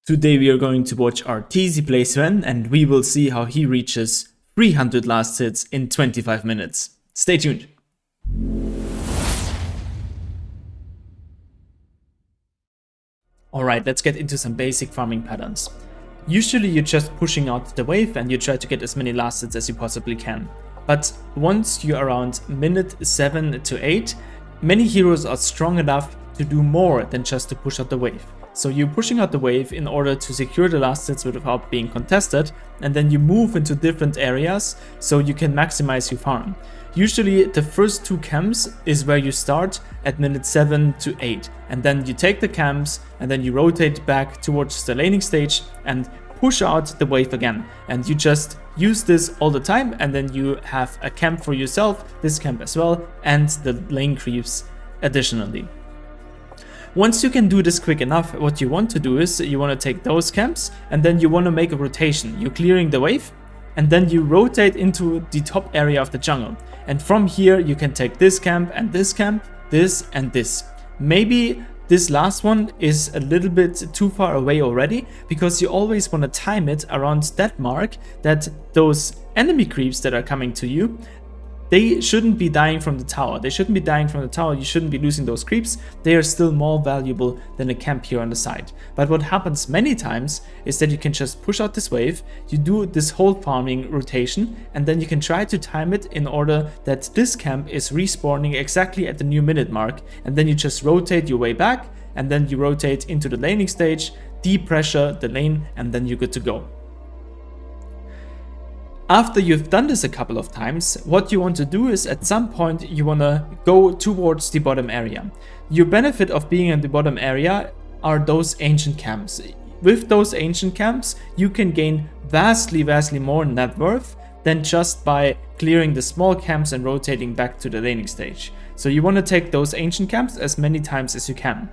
Today we are going to watch our TZ play Sven, and we will see how he reaches 300 last hits in 25 minutes. Stay tuned. Alright, let's get into some basic farming patterns. Usually you're just pushing out the wave and you try to get as many last hits as you possibly can. But once you're around minute 7 to 8, many heroes are strong enough to do more than just to push out the wave. So you're pushing out the wave in order to secure the last hits without being contested, and then you move into different areas so you can maximize your farm. Usually the first 2 camps is where you start at minute 7 to 8, and then you take the camps and then you rotate back towards the laning stage and push out the wave again, and you just use this all the time, and then you have a camp for yourself, this camp as well, and the lane creeps additionally. Once you can do this quick enough, what you want to do is you want to take those camps and then you want to make a rotation. You're clearing the wave and then you rotate into the top area of the jungle. And from here you can take this camp, this and this. Maybe this last one is a little bit too far away already, because you always want to time it around that mark that those enemy creeps that are coming to you, they shouldn't be dying from the tower. You shouldn't be losing those creeps. They are still more valuable than a camp here on the side. But what happens many times is that you can just push out this wave, you do this whole farming rotation, and then you can try to time it in order that this camp is respawning exactly at the new minute mark, and then you just rotate your way back, and then you rotate into the laning stage, depressure the lane, and then you're good to go. After you've done this a couple of times, what you want to do is at some point you want to go towards the bottom area. Your benefit of being in the bottom area are those ancient camps. With those ancient camps, you can gain vastly more net worth than just by clearing the small camps and rotating back to the laning stage. So you want to take those ancient camps as many times as you can.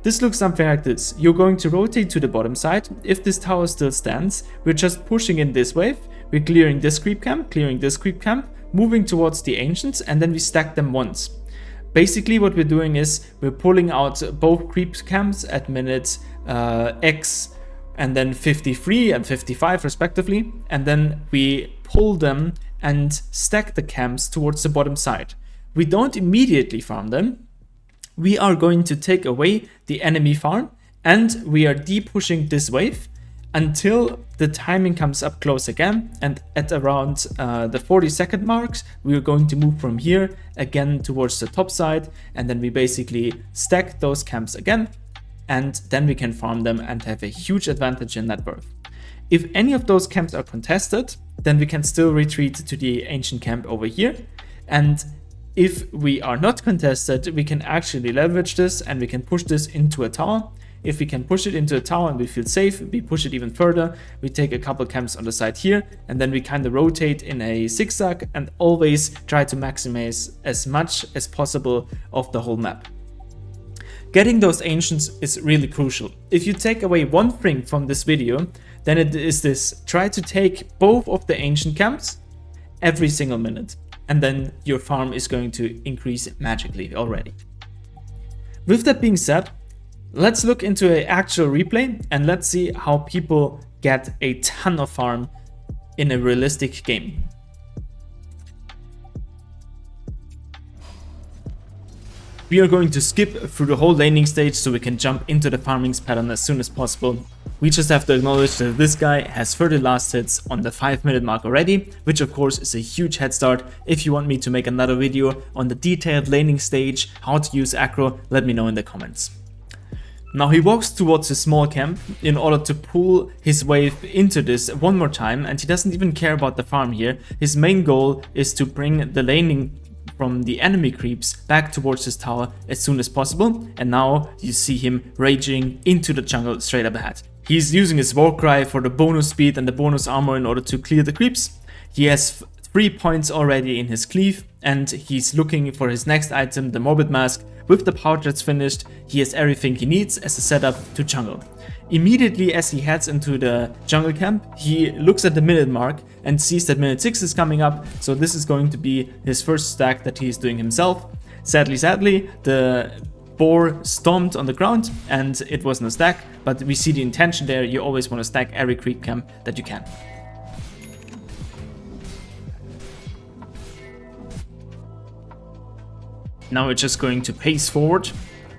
This looks something like this. You're going to rotate to the bottom side. If this tower still stands, we're just pushing in this wave. We're clearing this creep camp, moving towards the ancients, and then we stack them once. Basically what we're doing is we're pulling out both creep camps at minutes X and then 53 and 55 respectively, and then we pull them and stack the camps towards the bottom side. We don't immediately farm them. We are going to take away the enemy farm and we are de-pushing this wave until the timing comes up close again, and at around the 40-second marks we are going to move from here again towards the top side, and then we basically stack those camps again, and then we can farm them and have a huge advantage in net worth. If any of those camps are contested, then we can still retreat to the ancient camp over here, and if we are not contested, we can actually leverage this and we can push this into a tower. If we can push it into a tower and we feel safe, we push it even further. We take a couple camps on the side here, and then we kind of rotate in a zigzag and always try to maximize as much as possible of the whole map. Getting those ancients is really crucial. If you take away one thing from this video, then it is this: try to take both of the ancient camps every single minute, and then your farm is going to increase magically already. With that being said, let's look into an actual replay and let's see how people get a ton of farm in a realistic game. We are going to skip through the whole laning stage so we can jump into the farming pattern as soon as possible. We just have to acknowledge that this guy has 30 last hits on the 5-minute mark already, which of course is a huge head start. If you want me to make another video on the detailed laning stage, how to use aggro, let me know in the comments. Now he walks towards his small camp in order to pull his wave into this one more time, and he doesn't even care about the farm here. His main goal is to bring the laning from the enemy creeps back towards his tower as soon as possible, and now you see him raging into the jungle straight up ahead. He's using his war cry for the bonus speed and the bonus armor in order to clear the creeps. He has 3 points already in his cleave, and he's looking for his next item, the Morbid Mask. With the pouch that's finished, he has everything he needs as a setup to jungle. Immediately as he heads into the jungle camp, he looks at the minute mark and sees that minute 6 is coming up, so this is going to be his first stack that he's doing himself. Sadly, the boar stomped on the ground and it wasn't a stack, but we see the intention there. You always want to stack every creep camp that you can. Now we're just going to pace forward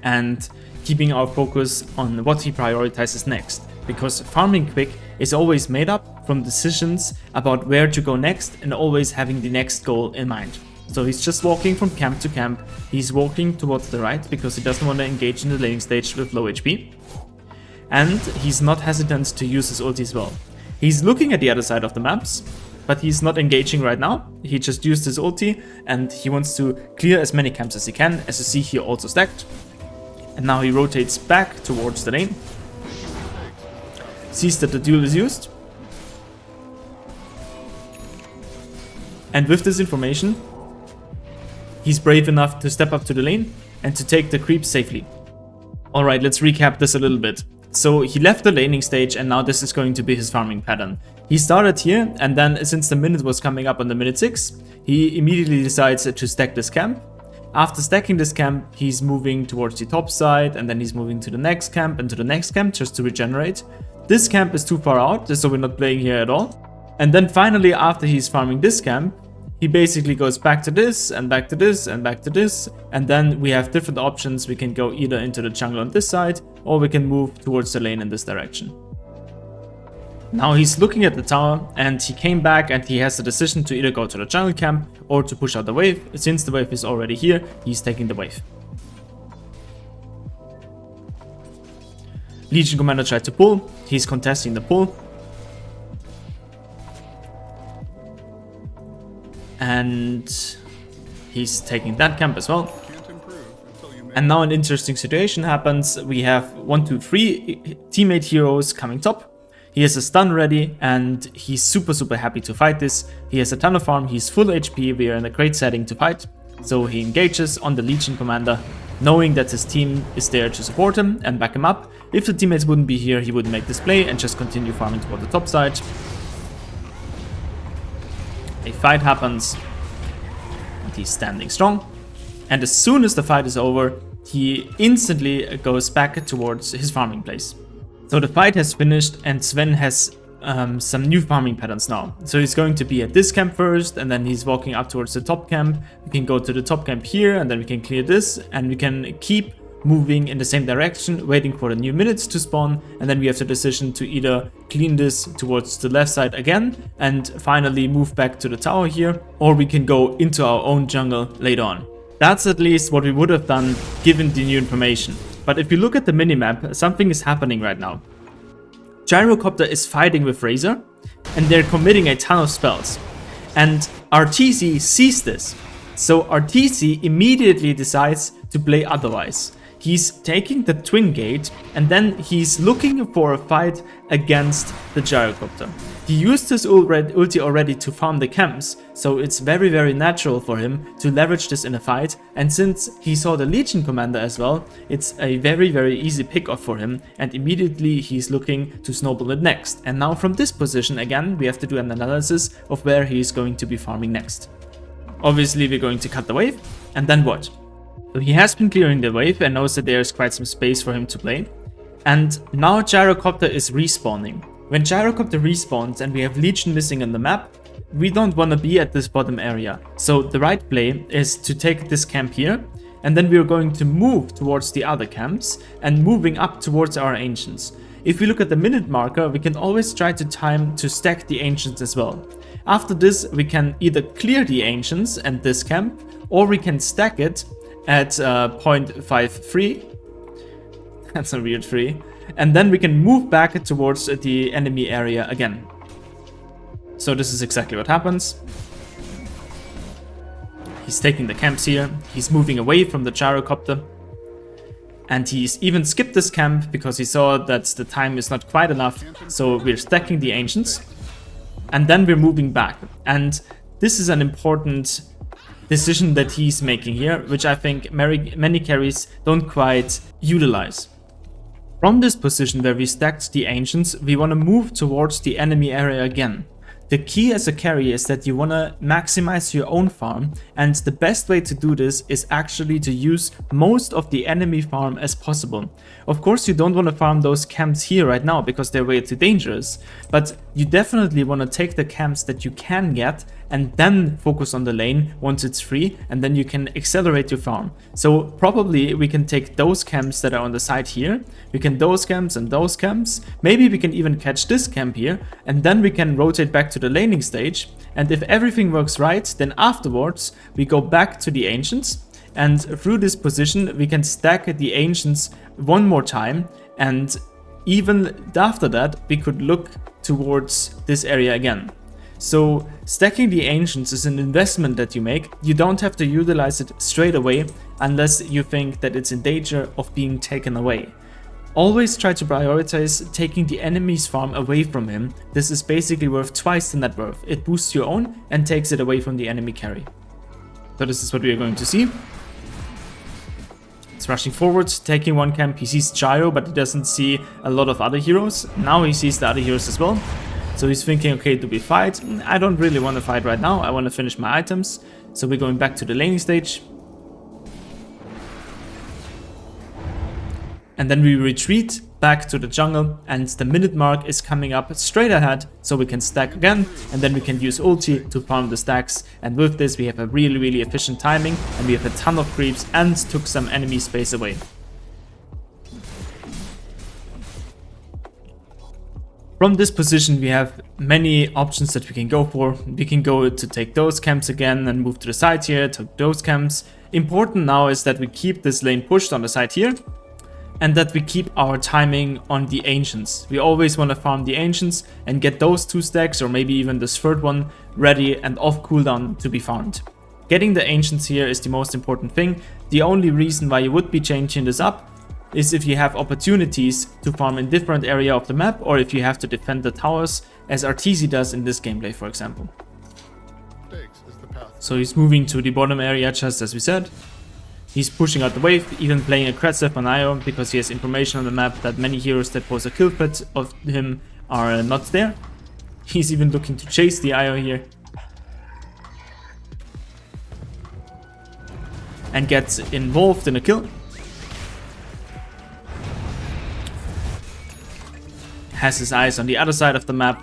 and keeping our focus on what he prioritizes next, because farming quick is always made up from decisions about where to go next and always having the next goal in mind. So he's just walking from camp to camp, he's walking towards the right because he doesn't want to engage in the laning stage with low HP, and he's not hesitant to use his ulti as well. He's looking at the other side of the maps, but he's not engaging right now. He just used his ulti and he wants to clear as many camps as he can, as you see here also stacked. And now he rotates back towards the lane, sees that the duel is used, and with this information he's brave enough to step up to the lane and to take the creep safely. Alright, let's recap this a little bit. So he left the laning stage and now this is going to be his farming pattern. He started here and then since the minute was coming up on the minute 6, he immediately decides to stack this camp. After stacking this camp, he's moving towards the top side and then he's moving to the next camp and to the next camp just to regenerate. This camp is too far out, so we're not playing here at all. And then finally, after he's farming this camp, he basically goes back to this and back to this and back to this, and then we have different options. We can go either into the jungle on this side or we can move towards the lane in this direction. Now he's looking at the tower and he came back and he has the decision to either go to the jungle camp or to push out the wave. Since the wave is already here, he's taking the wave. Legion Commander tried to pull, he's contesting the pull. And he's taking that camp as well. And now an interesting situation happens. We have 1, 2, 3 teammate heroes coming top. He has a stun ready and he's super happy to fight this. He has a ton of farm, he's full HP, we are in a great setting to fight. So he engages on the Legion Commander, knowing that his team is there to support him and back him up. If the teammates wouldn't be here, he would make this play and just continue farming toward the top side. A fight happens and he's standing strong. And as soon as the fight is over, he instantly goes back towards his farming place. So the fight has finished and Sven has some new farming patterns now. So he's going to be at this camp first and then he's walking up towards the top camp. We can go to the top camp here and then we can clear this and we can keep moving in the same direction, waiting for the new minutes to spawn, and then we have the decision to either clean this towards the left side again and finally move back to the tower here, or we can go into our own jungle later on. That's at least what we would have done given the new information. But if you look at the minimap, something is happening right now. Gyrocopter is fighting with Razor and they're committing a ton of spells. And RTZ sees this. So RTZ immediately decides to play otherwise. He's taking the Twin Gate and then he's looking for a fight against the Gyrocopter. He used his ulti already to farm the camps, so it's very natural for him to leverage this in a fight, and since he saw the Legion Commander as well, it's a very easy pick off for him, and immediately he's looking to snowball it next. And now from this position again we have to do an analysis of where he's going to be farming next. Obviously we're going to cut the wave, and then what? So he has been clearing the wave and knows that there's quite some space for him to play. And now Gyrocopter is respawning. When Gyrocopter respawns and we have Legion missing on the map, we don't want to be at this bottom area. So the right play is to take this camp here, and then we're going to move towards the other camps and moving up towards our Ancients. If we look at the minute marker, we can always try to time to stack the Ancients as well. After this, we can either clear the Ancients and this camp, or we can stack it at 0.53. That's a weird 3. And then we can move back towards the enemy area again. So this is exactly what happens. He's taking the camps here. He's moving away from the Gyrocopter. And he's even skipped this camp because he saw that the time is not quite enough. So we're stacking the Ancients. And then we're moving back. And this is an important decision that he's making here, which I think many carries don't quite utilize. From this position where we stacked the Ancients, we want to move towards the enemy area again. The key as a carry is that you want to maximize your own farm, and the best way to do this is actually to use most of the enemy farm as possible. Of course, you don't want to farm those camps here right now because they're way too dangerous, but you definitely want to take the camps that you can get and then focus on the lane once it's free, and then you can accelerate your farm. So probably we can take those camps that are on the side here, we can those camps and those camps, maybe we can even catch this camp here, and then we can rotate back to the laning stage, and if everything works right, then afterwards we go back to the ancients, and through this position we can stack the ancients one more time, and even after that we could look towards this area again. So stacking the ancients is an investment that you make. You don't have to utilize it straight away unless you think that it's in danger of being taken away. Always try to prioritize taking the enemy's farm away from him. This is basically worth twice the net worth. It boosts your own and takes it away from the enemy carry. So this is what we are going to see. It's rushing forward, taking one camp. He sees Gyro, but he doesn't see a lot of other heroes. Now he sees the other heroes as well. So he's thinking, okay, do we fight? I don't really want to fight right now. I want to finish my items. So we're going back to the laning stage. And then we retreat back to the jungle, and the minute mark is coming up straight ahead, so we can stack again, and then we can use ulti to farm the stacks. And with this we have a really efficient timing, and we have a ton of creeps and took some enemy space away. From this position we have many options that we can go for. We can go to take those camps again and move to the side here, take those camps. Important now is that we keep this lane pushed on the side here, and that we keep our timing on the ancients. We always want to farm the ancients and get those 2 stacks, or maybe even this third one, ready and off cooldown to be farmed. Getting the ancients here is the most important thing. The only reason why you would be changing this up is if you have opportunities to farm in different area of the map, or if you have to defend the towers, as RTZ does in this gameplay, for example. So he's moving to the bottom area, just as we said. He's pushing out the wave, even playing aggressive on IO, because he has information on the map that many heroes that pose a kill threat of him are not there. He's even looking to chase the IO here. And gets involved in a kill. Has his eyes on the other side of the map,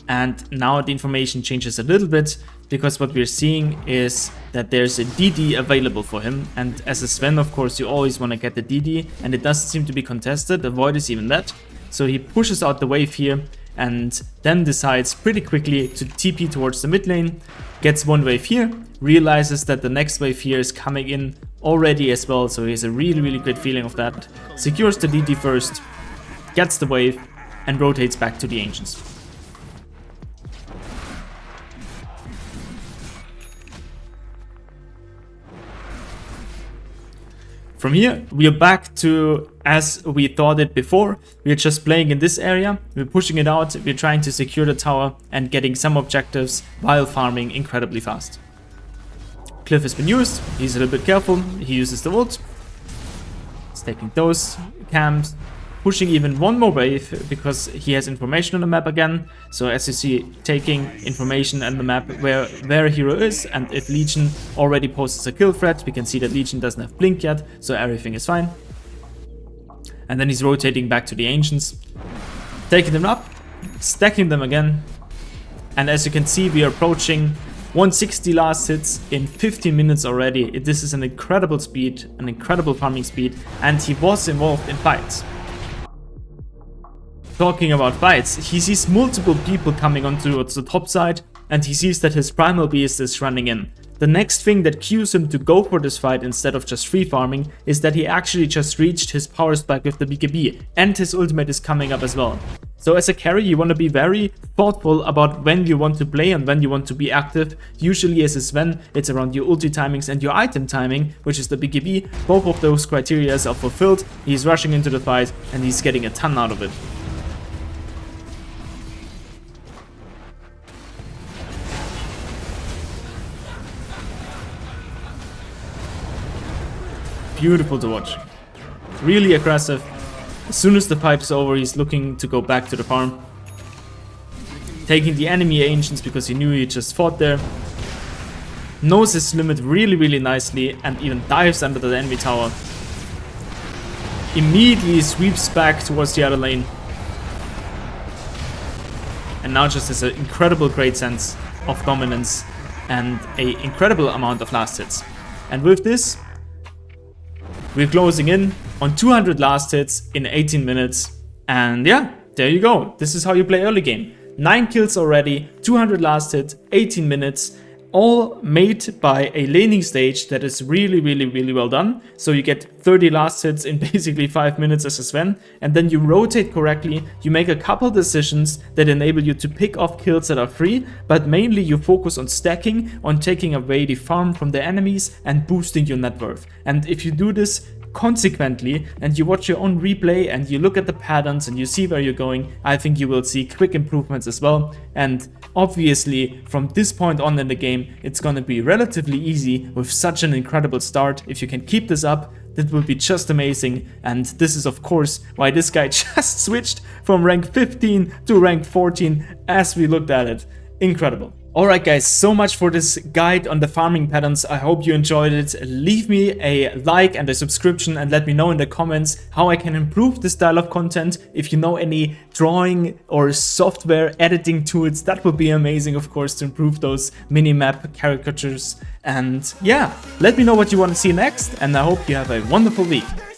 and now the information changes a little bit, because what we're seeing is that there's a DD available for him, and as a Sven, of course, you always want to get the DD, and it doesn't seem to be contested. The Void is even that, so he pushes out the wave here and then decides pretty quickly to TP towards the mid lane, gets one wave here, realizes that the next wave here is coming in already as well, so he has a really good feeling of that, secures the DD first, gets the wave, and rotates back to the ancients. From here, we are back to as we thought it before. We are just playing in this area, we're pushing it out, we're trying to secure the tower and getting some objectives while farming incredibly fast. Cliff has been used, he's a little bit careful, he uses the ult. He's taking those camps, pushing even one more wave because he has information on the map again. So as you see, taking information on the map where a hero is, and if Legion already poses a kill threat, we can see that Legion doesn't have blink yet, so everything is fine. And then he's rotating back to the ancients, taking them up, stacking them again, and as you can see, we are approaching 160 last hits in 15 minutes already. This is an incredible speed, an incredible farming speed, and he was involved in fights. Talking about fights, he sees multiple people coming onto the top side, and he sees that his primal beast is running in. The next thing that cues him to go for this fight instead of just free farming is that he actually just reached his power spike with the BKB, and his ultimate is coming up as well. So as a carry, you want to be very thoughtful about when you want to play and when you want to be active. Usually as a Sven, it's around your ulti timings and your item timing, which is the BKB. Both of those criteria are fulfilled. He's rushing into the fight and he's getting a ton out of it. Beautiful to watch. Really aggressive. As soon as the fight is over, he's looking to go back to the farm. taking the enemy ancients because he knew he just fought there. Knows his limit really, really nicely, and even dives under the enemy tower. Immediately sweeps back towards the other lane. And now just has an incredible great sense of dominance and an incredible amount of last hits. And with this, we're closing in on 200 last hits in 18 minutes. And yeah, there you go. This is how you play early game. 9 kills already, 200 last hits, 18 minutes. All made by a laning stage that is really, really, really well done. So you get 30 last hits in basically 5 minutes as a Sven, and then you rotate correctly, you make a couple decisions that enable you to pick off kills that are free, but mainly you focus on stacking, on taking away the farm from the enemies and boosting your net worth. And if you do this consequently and you watch your own replay and you look at the patterns and you see where you're going, I think you will see quick improvements as well. And obviously from this point on in the game, it's gonna be relatively easy with such an incredible start. If you can keep this up, that will be just amazing. And this is of course why this guy just switched from rank 15 to rank 14 as we looked at it. Incredible. Alright guys, so much for this guide on the farming patterns. I hope you enjoyed it. Leave me a like and a subscription and let me know in the comments how I can improve this style of content. If you know any drawing or software editing tools, that would be amazing, of course, to improve those mini-map caricatures. And yeah, let me know what you want to see next, and I hope you have a wonderful week.